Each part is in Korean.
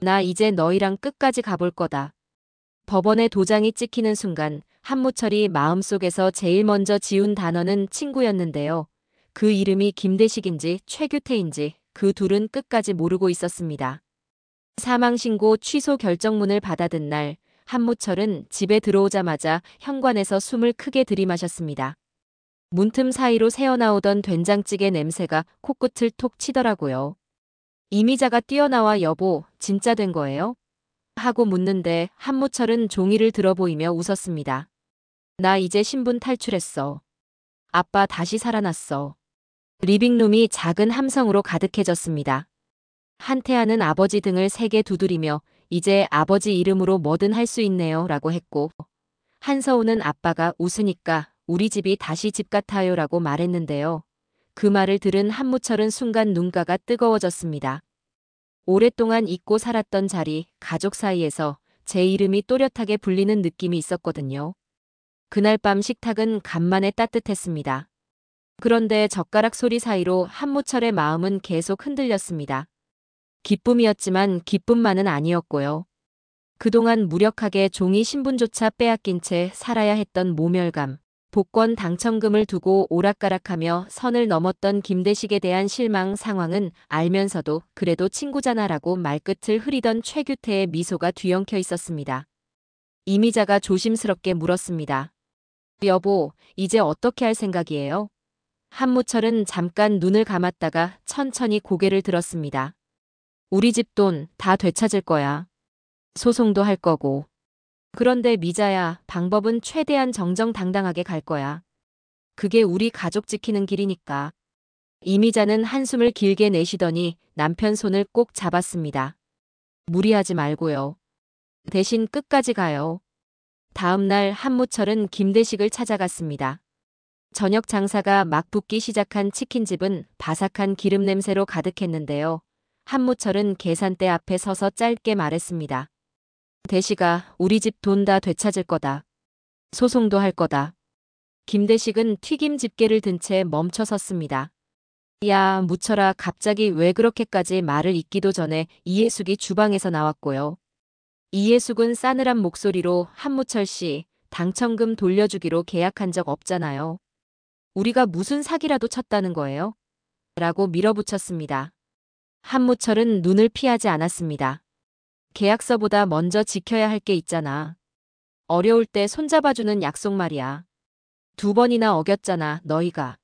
나 이제 너희랑 끝까지 가볼 거다. 법원에 도장이 찍히는 순간 한무철이 마음속에서 제일 먼저 지운 단어는 친구였는데요. 그 이름이 김대식인지 최규태인지 그 둘은 끝까지 모르고 있었습니다. 사망신고 취소 결정문을 받아든 날 한무철은 집에 들어오자마자 현관에서 숨을 크게 들이마셨습니다. 문틈 사이로 새어나오던 된장찌개 냄새가 코끝을 톡 치더라고요. 이미자가 뛰어나와 여보, 진짜 된 거예요? 하고 묻는데 한무철은 종이를 들어 보이며 웃었습니다. 나 이제 신분 탈출했어. 아빠 다시 살아났어. 리빙룸이 작은 함성으로 가득해졌습니다. 한태하는 아버지 등을 세게 두드리며 이제 아버지 이름으로 뭐든 할 수 있네요 라고 했고 한서우는 아빠가 웃으니까 우리 집이 다시 집 같아요 라고 말했는데요. 그 말을 들은 한무철은 순간 눈가가 뜨거워졌습니다. 오랫동안 잊고 살았던 자리, 가족 사이에서 제 이름이 또렷하게 불리는 느낌이 있었거든요. 그날 밤 식탁은 간만에 따뜻했습니다. 그런데 젓가락 소리 사이로 한무철의 마음은 계속 흔들렸습니다. 기쁨이었지만 기쁨만은 아니었고요. 그동안 무력하게 종이 신분조차 빼앗긴 채 살아야 했던 모멸감, 복권 당첨금을 두고 오락가락하며 선을 넘었던 김대식에 대한 실망 상황은 알면서도 그래도 친구잖아라고 말끝을 흐리던 최규태의 미소가 뒤엉켜 있었습니다. 이미자가 조심스럽게 물었습니다. 여보, 이제 어떻게 할 생각이에요? 한무철은 잠깐 눈을 감았다가 천천히 고개를 들었습니다. 우리 집 돈 다 되찾을 거야. 소송도 할 거고. 그런데 미자야, 방법은 최대한 정정당당하게 갈 거야. 그게 우리 가족 지키는 길이니까. 이미자는 한숨을 길게 내쉬더니 남편 손을 꼭 잡았습니다. 무리하지 말고요. 대신 끝까지 가요. 다음 날 한무철은 김대식을 찾아갔습니다. 저녁 장사가 막 붓기 시작한 치킨집은 바삭한 기름 냄새로 가득했는데요. 한무철은 계산대 앞에 서서 짧게 말했습니다. 대식아, 우리 집 돈 다 되찾을 거다. 소송도 할 거다. 김대식은 튀김 집게를 든 채 멈춰 섰습니다. 야, 무철아, 갑자기 왜 그렇게까지 말을 잇기도 전에 이해숙이 주방에서 나왔고요. 이해숙은 싸늘한 목소리로 한무철 씨, 당첨금 돌려주기로 계약한 적 없잖아요. 우리가 무슨 사기라도 쳤다는 거예요? 라고 밀어붙였습니다. 한무철은 눈을 피하지 않았습니다. 계약서보다 먼저 지켜야 할 게 있잖아. 어려울 때 손잡아주는 약속 말이야. 2번이나 어겼잖아, 너희가.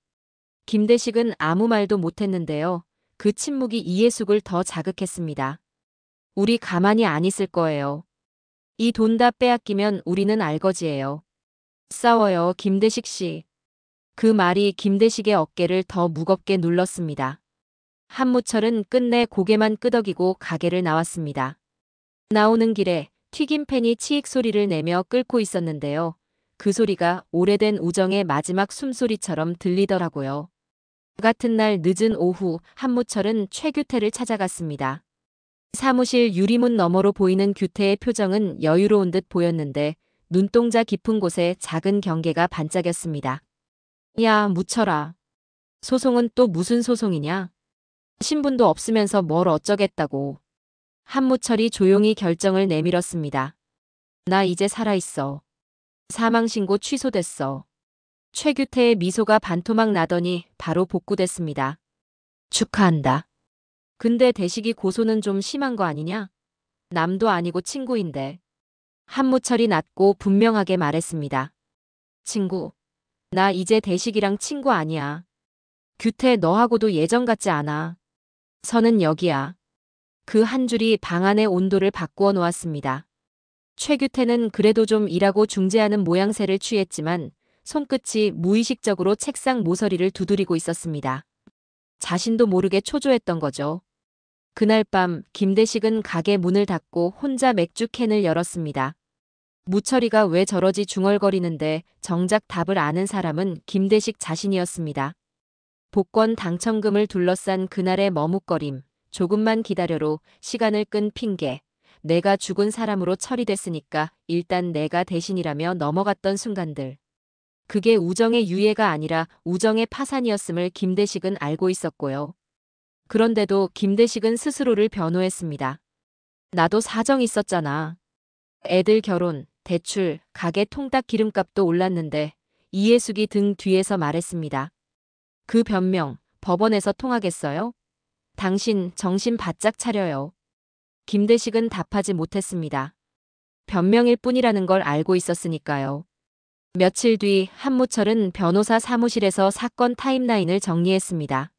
김대식은 아무 말도 못했는데요. 그 침묵이 이해숙을 더 자극했습니다. 우리 가만히 안 있을 거예요. 이 돈 다 빼앗기면 우리는 알거지예요. 싸워요, 김대식 씨. 그 말이 김대식의 어깨를 더 무겁게 눌렀습니다. 한무철은 끝내 고개만 끄덕이고 가게를 나왔습니다. 나오는 길에 튀김팬이 치익 소리를 내며 끓고 있었는데요. 그 소리가 오래된 우정의 마지막 숨소리처럼 들리더라고요. 같은 날 늦은 오후 한무철은 최규태를 찾아갔습니다. 사무실 유리문 너머로 보이는 규태의 표정은 여유로운 듯 보였는데 눈동자 깊은 곳에 작은 경계가 반짝였습니다. 야, 무철아. 소송은 또 무슨 소송이냐? 신분도 없으면서 뭘 어쩌겠다고. 한무철이 조용히 결정을 내밀었습니다. 나 이제 살아있어. 사망신고 취소됐어. 최규태의 미소가 반토막 나더니 바로 복구됐습니다. 축하한다. 근데 대식이 고소는 좀 심한 거 아니냐? 남도 아니고 친구인데. 한무철이 낮고 분명하게 말했습니다. 친구. 나 이제 대식이랑 친구 아니야. 규태 너하고도 예전 같지 않아. 선은 여기야. 그 한 줄이 방 안의 온도를 바꾸어 놓았습니다. 최규태는 그래도 좀 일하고 중재하는 모양새를 취했지만 손끝이 무의식적으로 책상 모서리를 두드리고 있었습니다. 자신도 모르게 초조했던 거죠. 그날 밤 김대식은 가게 문을 닫고 혼자 맥주 캔을 열었습니다. 무철이가 왜 저러지 중얼거리는데 정작 답을 아는 사람은 김대식 자신이었습니다. 복권 당첨금을 둘러싼 그날의 머뭇거림, 조금만 기다려로 시간을 끈 핑계, 내가 죽은 사람으로 처리됐으니까 일단 내가 대신이라며 넘어갔던 순간들. 그게 우정의 유예가 아니라 우정의 파산이었음을 김대식은 알고 있었고요. 그런데도 김대식은 스스로를 변호했습니다. 나도 사정 있었잖아. 애들 결혼, 대출, 가게 통닭 기름값도 올랐는데 이해숙이 등 뒤에서 말했습니다. 그 변명, 법원에서 통하겠어요? 당신 정신 바짝 차려요. 김대식은 답하지 못했습니다. 변명일 뿐이라는 걸 알고 있었으니까요. 며칠 뒤 한무철은 변호사 사무실에서 사건 타임라인을 정리했습니다.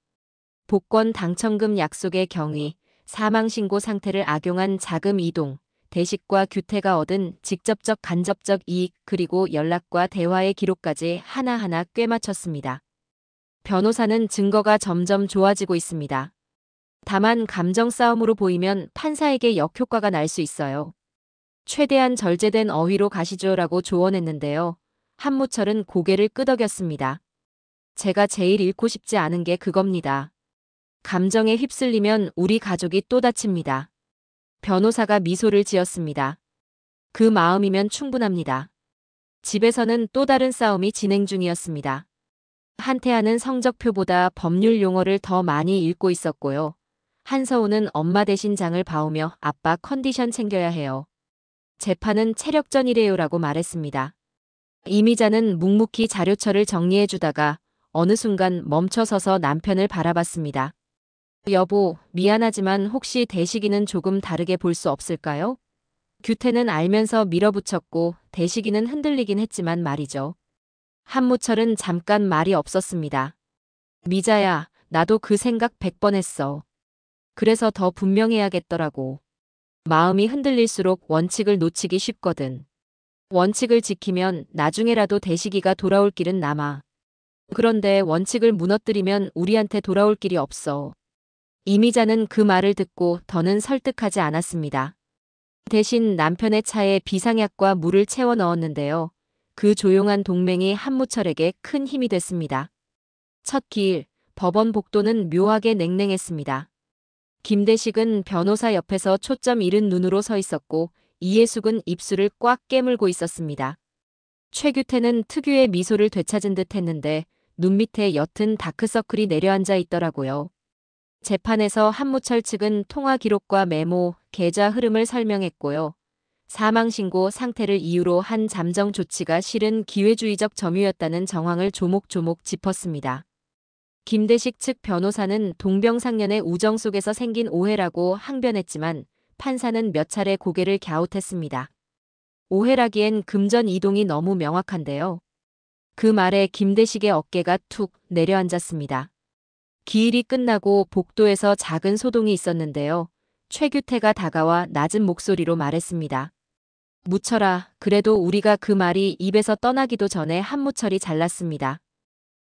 복권 당첨금 약속의 경위, 사망신고 상태를 악용한 자금 이동, 대식과 규태가 얻은 직접적 간접적 이익 그리고 연락과 대화의 기록까지 하나하나 꿰맞췄습니다. 변호사는 증거가 점점 좋아지고 있습니다. 다만 감정 싸움으로 보이면 판사에게 역효과가 날 수 있어요. 최대한 절제된 어휘로 가시죠라고 조언했는데요. 한무철은 고개를 끄덕였습니다. 제가 제일 잃고 싶지 않은 게 그겁니다. 감정에 휩쓸리면 우리 가족이 또 다칩니다. 변호사가 미소를 지었습니다. 그 마음이면 충분합니다. 집에서는 또 다른 싸움이 진행 중이었습니다. 한태아는 성적표보다 법률 용어를 더 많이 읽고 있었고요. 한서우는 엄마 대신 장을 봐오며 아빠 컨디션 챙겨야 해요. 재판은 체력전이래요라고 말했습니다. 이미자는 묵묵히 자료처를 정리해주다가 어느 순간 멈춰서서 남편을 바라봤습니다. 여보, 미안하지만 혹시 대식이는 조금 다르게 볼 수 없을까요? 규태는 알면서 밀어붙였고 대식이는 흔들리긴 했지만 말이죠. 한무철은 잠깐 말이 없었습니다. 미자야, 나도 그 생각 100번 했어. 그래서 더 분명해야겠더라고. 마음이 흔들릴수록 원칙을 놓치기 쉽거든. 원칙을 지키면 나중에라도 대식이가 돌아올 길은 남아. 그런데 원칙을 무너뜨리면 우리한테 돌아올 길이 없어. 이미자는 그 말을 듣고 더는 설득하지 않았습니다. 대신 남편의 차에 비상약과 물을 채워 넣었는데요. 그 조용한 동맹이 한무철에게 큰 힘이 됐습니다. 첫 기일, 법원 복도는 묘하게 냉랭했습니다. 김대식은 변호사 옆에서 초점 잃은 눈으로 서 있었고 이해숙은 입술을 꽉 깨물고 있었습니다. 최규태는 특유의 미소를 되찾은 듯 했는데 눈 밑에 옅은 다크서클이 내려앉아 있더라고요. 재판에서 한무철 측은 통화 기록과 메모, 계좌 흐름을 설명했고요. 사망신고 상태를 이유로 한 잠정 조치가 실은 기회주의적 점유였다는 정황을 조목조목 짚었습니다. 김대식 측 변호사는 동병상련의 우정 속에서 생긴 오해라고 항변했지만 판사는 몇 차례 고개를 갸웃했습니다. 오해라기엔 금전 이동이 너무 명확한데요. 그 말에 김대식의 어깨가 툭 내려앉았습니다. 기일이 끝나고 복도에서 작은 소동이 있었는데요. 최규태가 다가와 낮은 목소리로 말했습니다. 무철아, 그래도 우리가 그 말이 입에서 떠나기도 전에 한무철이 잘랐습니다.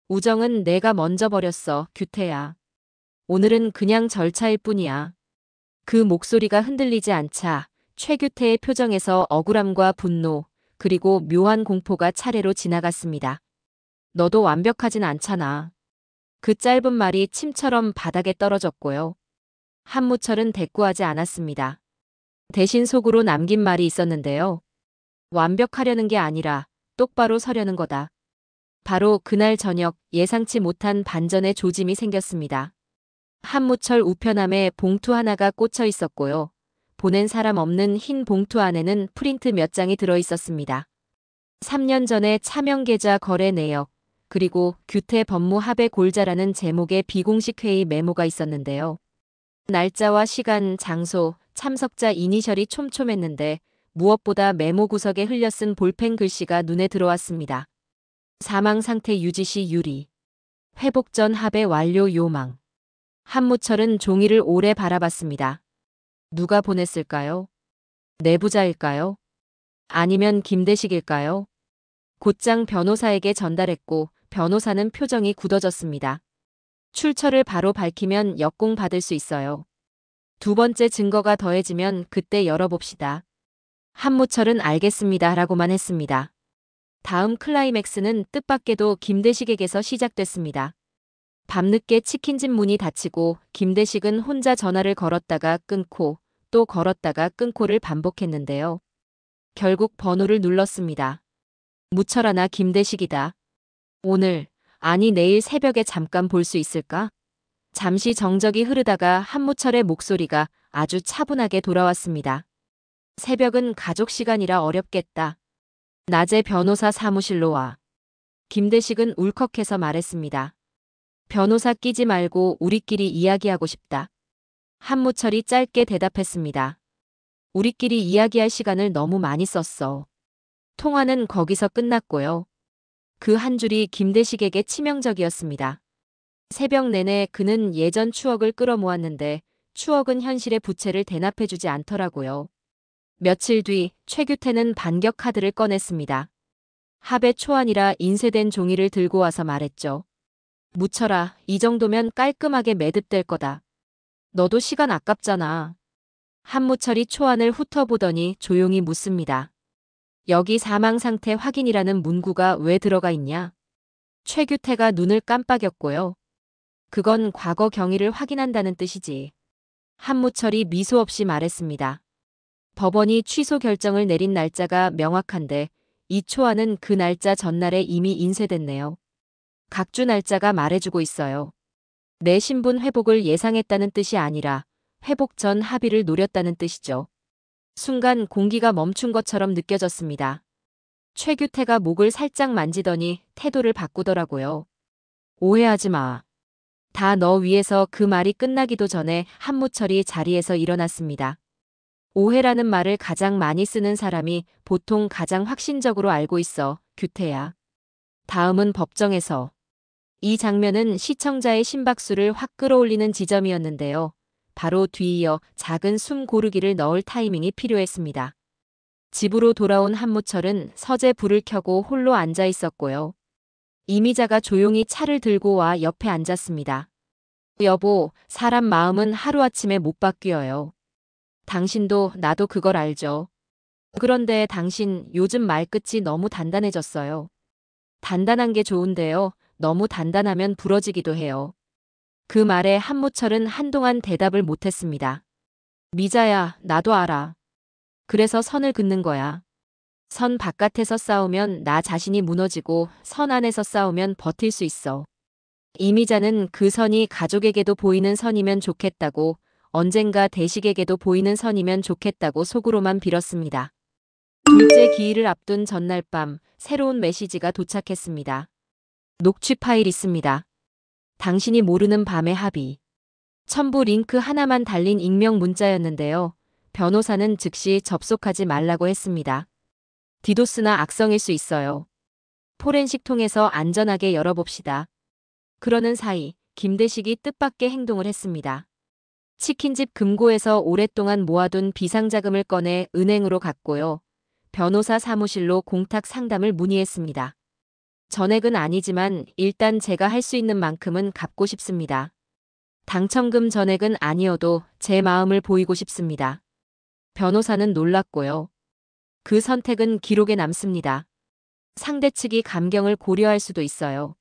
우정은 내가 먼저 버렸어, 규태야. 오늘은 그냥 절차일 뿐이야. 그 목소리가 흔들리지 않자 최규태의 표정에서 억울함과 분노, 그리고 묘한 공포가 차례로 지나갔습니다. 너도 완벽하진 않잖아. 그 짧은 말이 침처럼 바닥에 떨어졌고요. 한무철은 대꾸하지 않았습니다. 대신 속으로 남긴 말이 있었는데요. 완벽하려는 게 아니라 똑바로 서려는 거다. 바로 그날 저녁 예상치 못한 반전의 조짐이 생겼습니다. 한무철 우편함에 봉투 하나가 꽂혀 있었고요. 보낸 사람 없는 흰 봉투 안에는 프린트 몇 장이 들어 있었습니다. 3년 전에 차명계좌 거래 내역, 그리고 규태 법무합의 골자라는 제목의 비공식 회의 메모가 있었는데요. 날짜와 시간, 장소, 참석자 이니셜이 촘촘했는데 무엇보다 메모 구석에 흘려쓴 볼펜 글씨가 눈에 들어왔습니다. 사망 상태 유지 시 유리. 회복 전 합의 완료 요망. 한무철은 종이를 오래 바라봤습니다. 누가 보냈을까요? 내부자일까요? 아니면 김대식일까요? 곧장 변호사에게 전달했고 변호사는 표정이 굳어졌습니다. 출처를 바로 밝히면 역공 받을 수 있어요. 두 번째 증거가 더해지면 그때 열어봅시다. 한무철은 알겠습니다 라고만 했습니다. 다음 클라이맥스는 뜻밖에도 김대식에게서 시작됐습니다. 밤늦게 치킨집 문이 닫히고 김대식은 혼자 전화를 걸었다가 끊고 또 걸었다가 끊고를 반복했는데요. 결국 번호를 눌렀습니다. 무철아, 나 김대식이다. 오늘, 아니 내일 새벽에 잠깐 볼 수 있을까? 잠시 정적이 흐르다가 한무철의 목소리가 아주 차분하게 돌아왔습니다. 새벽은 가족 시간이라 어렵겠다. 낮에 변호사 사무실로 와. 김대식은 울컥해서 말했습니다. 변호사 끼지 말고 우리끼리 이야기하고 싶다. 한무철이 짧게 대답했습니다. 우리끼리 이야기할 시간을 너무 많이 썼어. 통화는 거기서 끝났고요. 그 한 줄이 김대식에게 치명적이었습니다. 새벽 내내 그는 예전 추억을 끌어모았는데 추억은 현실의 부채를 대납해주지 않더라고요. 며칠 뒤 최규태는 반격 카드를 꺼냈습니다. 합의 초안이라 인쇄된 종이를 들고 와서 말했죠. 무철아, 이 정도면 깔끔하게 매듭될 거다. 너도 시간 아깝잖아. 한무철이 초안을 훑어보더니 조용히 묻습니다. 여기 사망 상태 확인이라는 문구가 왜 들어가 있냐? 최규태가 눈을 깜빡였고요. 그건 과거 경위를 확인한다는 뜻이지. 한무철이 미소 없이 말했습니다. 법원이 취소 결정을 내린 날짜가 명확한데 이 초안은 그 날짜 전날에 이미 인쇄됐네요. 각주 날짜가 말해주고 있어요. 내 신분 회복을 예상했다는 뜻이 아니라 회복 전 합의를 노렸다는 뜻이죠. 순간 공기가 멈춘 것처럼 느껴졌습니다. 최규태가 목을 살짝 만지더니 태도를 바꾸더라고요. 오해하지 마. 다 너 위해서. 그 말이 끝나기도 전에 한무철이 자리에서 일어났습니다. 오해라는 말을 가장 많이 쓰는 사람이 보통 가장 확신적으로 알고 있어, 규태야. 다음은 법정에서. 이 장면은 시청자의 심박수를 확 끌어올리는 지점이었는데요. 바로 뒤이어 작은 숨 고르기를 넣을 타이밍이 필요했습니다. 집으로 돌아온 한무철은 서재 불을 켜고 홀로 앉아 있었고요. 이미자가 조용히 차를 들고 와 옆에 앉았습니다. 여보, 사람 마음은 하루아침에 못 바뀌어요. 당신도 나도 그걸 알죠. 그런데 당신 요즘 말끝이 너무 단단해졌어요. 단단한 게 좋은데요. 너무 단단하면 부러지기도 해요. 그 말에 한무철은 한동안 대답을 못했습니다. 미자야, 나도 알아. 그래서 선을 긋는 거야. 선 바깥에서 싸우면 나 자신이 무너지고 선 안에서 싸우면 버틸 수 있어. 이미자는 그 선이 가족에게도 보이는 선이면 좋겠다고, 언젠가 대식에게도 보이는 선이면 좋겠다고 속으로만 빌었습니다. 둘째 기일을 앞둔 전날 밤 새로운 메시지가 도착했습니다. 녹취 파일 있습니다. 당신이 모르는 밤의 합의. 첨부 링크 하나만 달린 익명 문자였는데요. 변호사는 즉시 접속하지 말라고 했습니다. 디도스나 악성일 수 있어요. 포렌식 통해서 안전하게 열어봅시다. 그러는 사이 김대식이 뜻밖의 행동을 했습니다. 치킨집 금고에서 오랫동안 모아둔 비상자금을 꺼내 은행으로 갔고요. 변호사 사무실로 공탁 상담을 문의했습니다. 전액은 아니지만 일단 제가 할 수 있는 만큼은 갚고 싶습니다. 당첨금 전액은 아니어도 제 마음을 보이고 싶습니다. 변호사는 놀랐고요. 그 선택은 기록에 남습니다. 상대 측이 감경을 고려할 수도 있어요.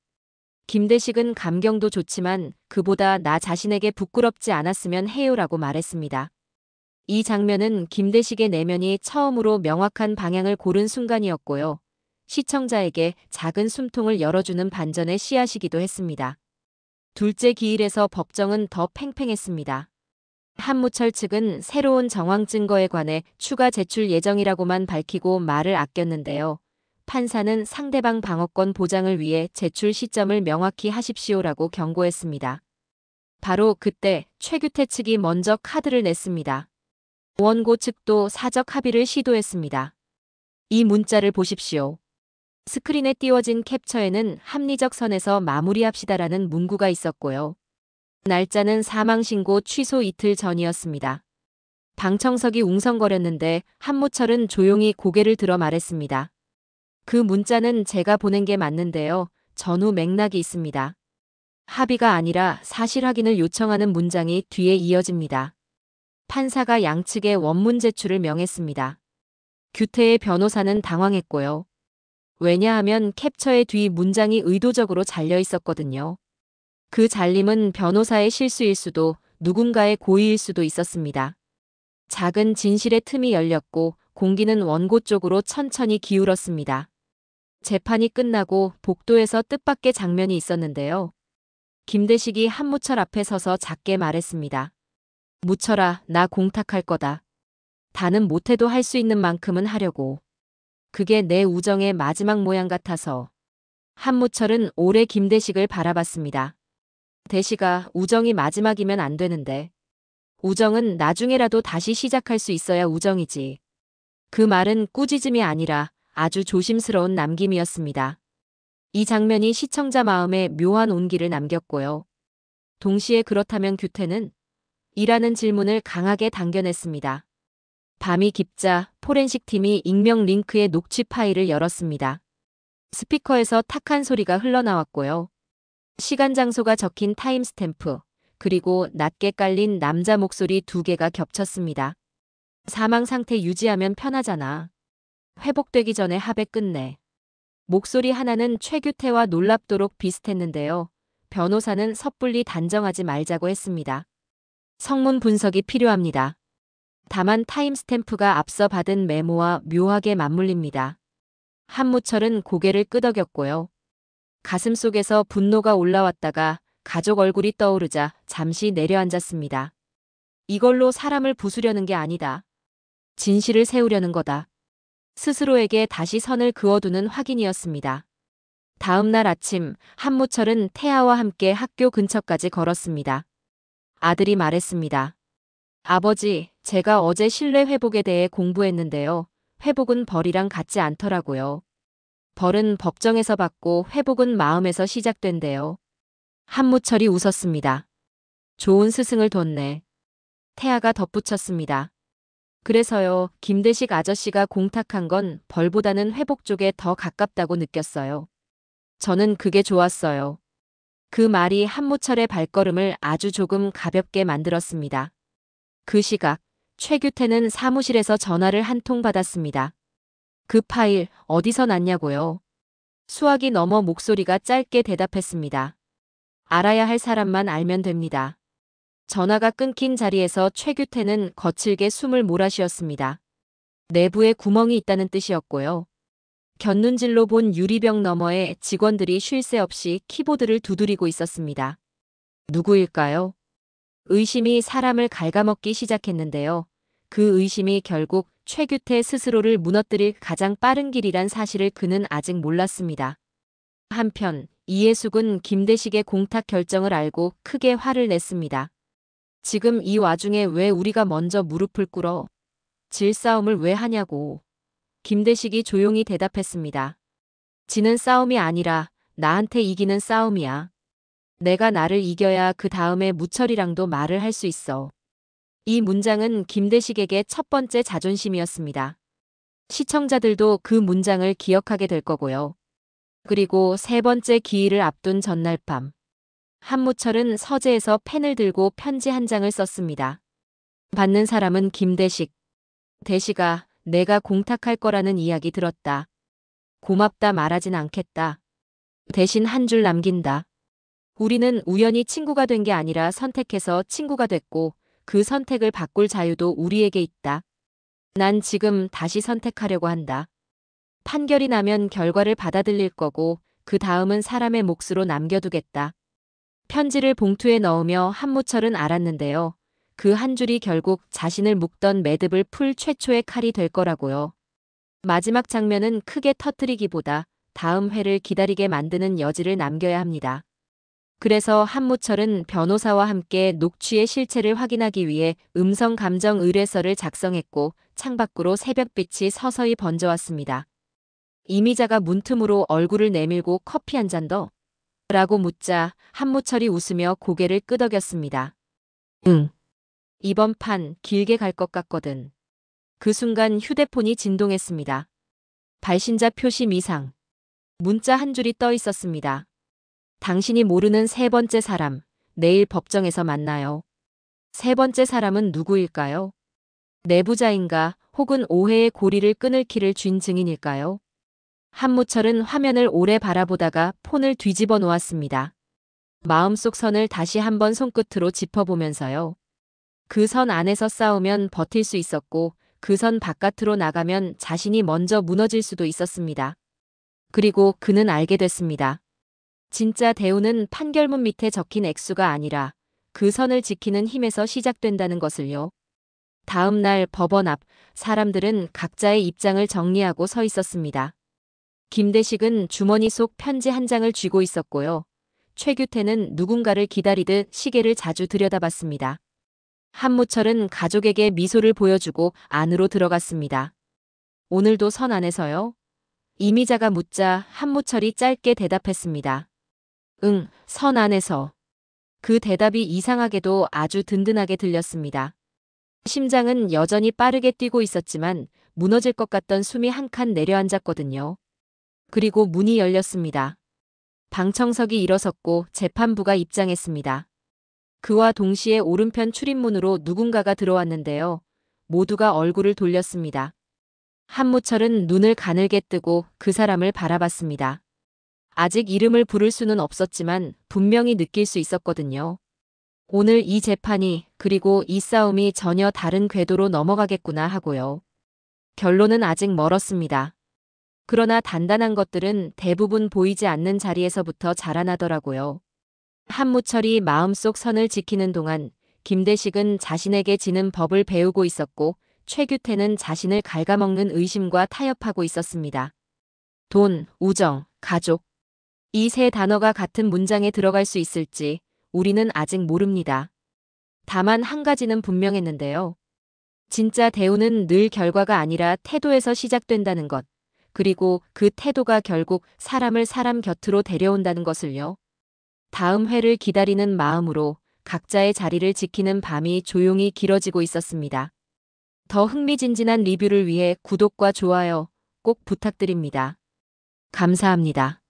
김대식은 감경도 좋지만 그보다 나 자신에게 부끄럽지 않았으면 해요라고 말했습니다. 이 장면은 김대식의 내면이 처음으로 명확한 방향을 고른 순간이었고요. 시청자에게 작은 숨통을 열어주는 반전의 씨앗이기도 했습니다. 둘째 기일에서 법정은 더 팽팽했습니다. 한무철 측은 새로운 정황 증거에 관해 추가 제출 예정이라고만 밝히고 말을 아꼈는데요. 판사는 상대방 방어권 보장을 위해 제출 시점을 명확히 하십시오라고 경고했습니다. 바로 그때 최규태 측이 먼저 카드를 냈습니다. 원고 측도 사적 합의를 시도했습니다. 이 문자를 보십시오. 스크린에 띄워진 캡처에는 합리적 선에서 마무리합시다라는 문구가 있었고요. 날짜는 사망신고 취소 이틀 전이었습니다. 방청석이 웅성거렸는데 한무철은 조용히 고개를 들어 말했습니다. 그 문자는 제가 보낸 게 맞는데요. 전후 맥락이 있습니다. 합의가 아니라 사실 확인을 요청하는 문장이 뒤에 이어집니다. 판사가 양측의 원문 제출을 명했습니다. 규태의 변호사는 당황했고요. 왜냐하면 캡처의 뒤 문장이 의도적으로 잘려 있었거든요. 그 잘림은 변호사의 실수일 수도 누군가의 고의일 수도 있었습니다. 작은 진실의 틈이 열렸고 공기는 원고 쪽으로 천천히 기울었습니다. 재판이 끝나고 복도에서 뜻밖의 장면이 있었는데요. 김대식이 한무철 앞에 서서 작게 말했습니다. 무철아, 나 공탁할 거다. 다는 못해도 할 수 있는 만큼은 하려고. 그게 내 우정의 마지막 모양 같아서. 한무철은 오래 김대식을 바라봤습니다. 대식아, 우정이 마지막이면 안 되는데. 우정은 나중에라도 다시 시작할 수 있어야 우정이지. 그 말은 꾸짖음이 아니라 아주 조심스러운 남김이었습니다. 이 장면이 시청자 마음에 묘한 온기를 남겼고요. 동시에 그렇다면 규태는? 이라는 질문을 강하게 당겨냈습니다. 밤이 깊자 포렌식 팀이 익명 링크의 녹취 파일을 열었습니다. 스피커에서 탁한 소리가 흘러나왔고요. 시간 장소가 적힌 타임스탬프, 그리고 낮게 깔린 남자 목소리 2개가 겹쳤습니다. 사망 상태 유지하면 편하잖아. 회복되기 전에 합의 끝내. 목소리 하나는 최규태와 놀랍도록 비슷했는데요. 변호사는 섣불리 단정하지 말자고 했습니다. 성문 분석이 필요합니다. 다만 타임스탬프가 앞서 받은 메모와 묘하게 맞물립니다. 한무철은 고개를 끄덕였고요. 가슴속에서 분노가 올라왔다가 가족 얼굴이 떠오르자 잠시 내려앉았습니다. 이걸로 사람을 부수려는 게 아니다. 진실을 세우려는 거다. 스스로에게 다시 선을 그어두는 확인이었습니다. 다음 날 아침 한무철은 태아와 함께 학교 근처까지 걸었습니다. 아들이 말했습니다. 아버지, 제가 어제 신뢰 회복에 대해 공부했는데요. 회복은 벌이랑 같지 않더라고요. 벌은 법정에서 받고 회복은 마음에서 시작된대요. 한무철이 웃었습니다. 좋은 스승을 뒀네. 태아가 덧붙였습니다. 그래서요, 김대식 아저씨가 공탁한 건 벌보다는 회복 쪽에 더 가깝다고 느꼈어요. 저는 그게 좋았어요. 그 말이 한무철의 발걸음을 아주 조금 가볍게 만들었습니다. 그 시각, 최규태는 사무실에서 전화를 한 통 받았습니다. 그 파일 어디서 났냐고요? 수화기 넘어 목소리가 짧게 대답했습니다. 알아야 할 사람만 알면 됩니다. 전화가 끊긴 자리에서 최규태는 거칠게 숨을 몰아쉬었습니다. 내부에 구멍이 있다는 뜻이었고요. 곁눈질로 본 유리병 너머에 직원들이 쉴 새 없이 키보드를 두드리고 있었습니다. 누구일까요? 의심이 사람을 갉아먹기 시작했는데요. 그 의심이 결국 최규태 스스로를 무너뜨릴 가장 빠른 길이란 사실을 그는 아직 몰랐습니다. 한편 이해숙은 김대식의 공탁 결정을 알고 크게 화를 냈습니다. 지금 이 와중에 왜 우리가 먼저 무릎을 꿇어? 질싸움을 왜 하냐고. 김대식이 조용히 대답했습니다. 지는 싸움이 아니라 나한테 이기는 싸움이야. 내가 나를 이겨야 그 다음에 무철이랑도 말을 할 수 있어. 이 문장은 김대식에게 첫 번째 자존심이었습니다. 시청자들도 그 문장을 기억하게 될 거고요. 그리고 세 번째 기일을 앞둔 전날 밤. 한무철은 서재에서 펜을 들고 편지 한 장을 썼습니다. 받는 사람은 김대식. 대식아, 내가 공탁할 거라는 이야기 들었다. 고맙다 말하진 않겠다. 대신 한 줄 남긴다. 우리는 우연히 친구가 된 게 아니라 선택해서 친구가 됐고 그 선택을 바꿀 자유도 우리에게 있다. 난 지금 다시 선택하려고 한다. 판결이 나면 결과를 받아들일 거고 그 다음은 사람의 몫으로 남겨두겠다. 편지를 봉투에 넣으며 한무철은 알았는데요. 그 한 줄이 결국 자신을 묶던 매듭을 풀 최초의 칼이 될 거라고요. 마지막 장면은 크게 터뜨리기보다 다음 회를 기다리게 만드는 여지를 남겨야 합니다. 그래서 한무철은 변호사와 함께 녹취의 실체를 확인하기 위해 음성 감정 의뢰서를 작성했고 창밖으로 새벽빛이 서서히 번져왔습니다. 이미자가 문틈으로 얼굴을 내밀고 커피 한 잔 더? 라고 묻자 한무철이 웃으며 고개를 끄덕였습니다. 응. 이번 판 길게 갈 것 같거든. 그 순간 휴대폰이 진동했습니다. 발신자 표시 미상. 문자 한 줄이 떠 있었습니다. 당신이 모르는 세 번째 사람, 내일 법정에서 만나요. 세 번째 사람은 누구일까요? 내부자인가 혹은 오해의 고리를 끊을 키를 쥔 증인일까요? 한무철은 화면을 오래 바라보다가 폰을 뒤집어 놓았습니다. 마음속 선을 다시 한번 손끝으로 짚어보면서요. 그 선 안에서 싸우면 버틸 수 있었고 그 선 바깥으로 나가면 자신이 먼저 무너질 수도 있었습니다. 그리고 그는 알게 됐습니다. 진짜 대우는 판결문 밑에 적힌 액수가 아니라 그 선을 지키는 힘에서 시작된다는 것을요. 다음 날 법원 앞 사람들은 각자의 입장을 정리하고 서 있었습니다. 김대식은 주머니 속 편지 한 장을 쥐고 있었고요. 최규태는 누군가를 기다리듯 시계를 자주 들여다봤습니다. 한무철은 가족에게 미소를 보여주고 안으로 들어갔습니다. 오늘도 선 안에서요? 이미자가 묻자 한무철이 짧게 대답했습니다. 응, 선 안에서. 그 대답이 이상하게도 아주 든든하게 들렸습니다. 심장은 여전히 빠르게 뛰고 있었지만 무너질 것 같던 숨이 한 칸 내려앉았거든요. 그리고 문이 열렸습니다. 방청석이 일어섰고 재판부가 입장했습니다. 그와 동시에 오른편 출입문으로 누군가가 들어왔는데요. 모두가 얼굴을 돌렸습니다. 한무철은 눈을 가늘게 뜨고 그 사람을 바라봤습니다. 아직 이름을 부를 수는 없었지만 분명히 느낄 수 있었거든요. 오늘 이 재판이 그리고 이 싸움이 전혀 다른 궤도로 넘어가겠구나 하고요. 결론은 아직 멀었습니다. 그러나 단단한 것들은 대부분 보이지 않는 자리에서부터 자라나더라고요. 한무철이 마음속 선을 지키는 동안 김대식은 자신에게 지는 법을 배우고 있었고 최규태는 자신을 갉아먹는 의심과 타협하고 있었습니다. 돈, 우정, 가족. 이 세 단어가 같은 문장에 들어갈 수 있을지 우리는 아직 모릅니다. 다만 한 가지는 분명했는데요. 진짜 대우는 늘 결과가 아니라 태도에서 시작된다는 것. 그리고 그 태도가 결국 사람을 사람 곁으로 데려온다는 것을요. 다음 회를 기다리는 마음으로 각자의 자리를 지키는 밤이 조용히 길어지고 있었습니다. 더 흥미진진한 리뷰를 위해 구독과 좋아요 꼭 부탁드립니다. 감사합니다.